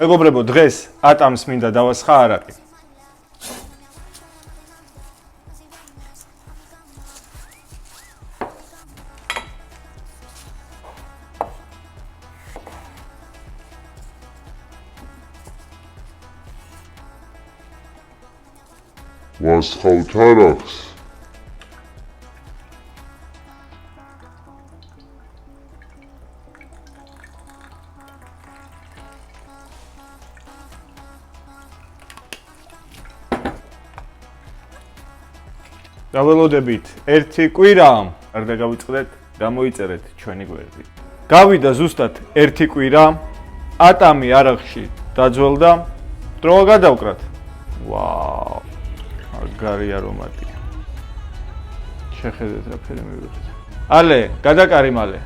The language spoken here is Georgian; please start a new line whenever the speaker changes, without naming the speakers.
მეგობრებო, დღეს ატამს მინდა დავასხა არაყი.
ვასხავთ არაყს.
დაველოდებით ერთი კვირა, არ დაგავიწყდეთ, გამოიწერეთ ჩვენი გვერდი. გავიდა ზუსტად ერთი კვირა, ატამი არაყში დაძველდა, დროა გადავკრათ. ვაუ, მაგარი არომატია. შეხედეთ რა ფერი მივიღეთ. ალე, გადაკარი მალე.